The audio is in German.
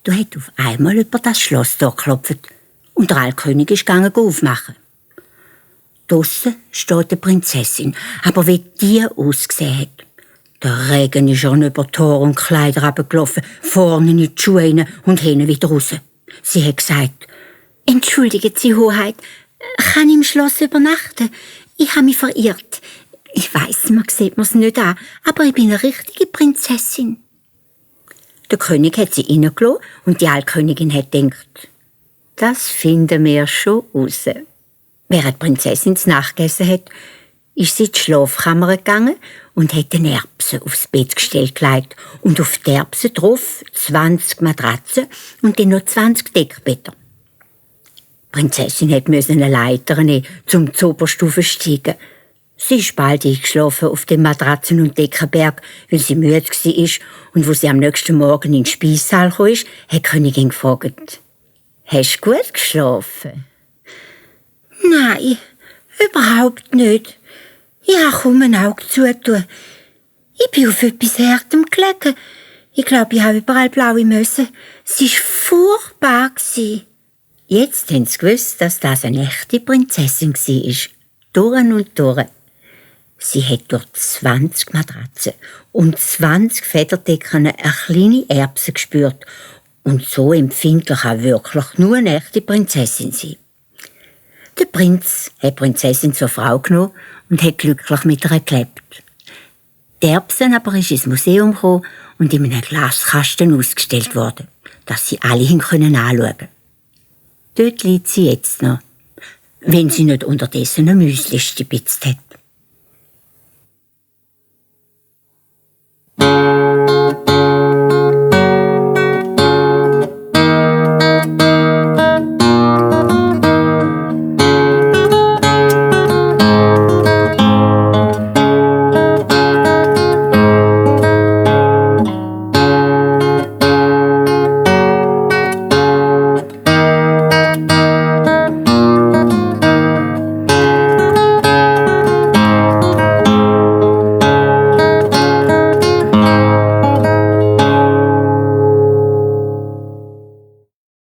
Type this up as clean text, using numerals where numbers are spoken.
Da hat auf einmal über das Schlosstor geklopft und der Altkönig ist gegangen aufmachen. Draussen steht die Prinzessin, aber wie die ausgesehen hat. Der Regen ist schon über Tor und Kleider runtergelaufen, vorne in die Schuhe rein und hinten wieder raus. Sie hat gesagt: «Entschuldigen Sie, Hoheit, kann ich im Schloss übernachten? Ich habe mich verirrt. Ich weiss, man sieht mir's nicht an, aber ich bin eine richtige Prinzessin.» Der König hat sie reingelassen und die Altkönigin hat gedacht: «Das finden wir schon raus.» Während die Prinzessin nachgegessen hat, ist sie in die Schlafkammer gegangen und hat den Erbsen aufs Bettgestell gelegt und auf die Erbsen drauf 20 Matratzen und dann noch 20 Deckbetten. Die Prinzessin musste eine Leiter nehmen, um zur Oberstufe zu steigen. Sie ist bald eingeschlafen auf dem Matratzen- und Deckenberg, weil sie müde war, und wo sie am nächsten Morgen in den Speissaal kam, hat die Königin gefragt: «Hast du gut geschlafen?» «Nein, überhaupt nicht. Ich habe kaum ein Auge zutun. Ich bin auf etwas Härtem gelegen. Ich glaube, ich habe überall blaue Möse. Es war furchtbar. Jetzt haben sie gewusst, dass das eine echte Prinzessin war. Durch und durch. Sie hat durch 20 Matratzen und 20 Federdecken eine kleine Erbse gespürt. Und so empfindlich kann wirklich nur eine echte Prinzessin sein. Der Prinz hat die Prinzessin zur Frau genommen und hat glücklich mit ihr gelebt. Die Erbsen aber ist ins Museum gekommen und in einem Glaskasten ausgestellt worden, dass sie alle hin anschauen können. Dort liegt sie jetzt noch, wenn sie nicht unterdessen ein Müsli stibitzt hat.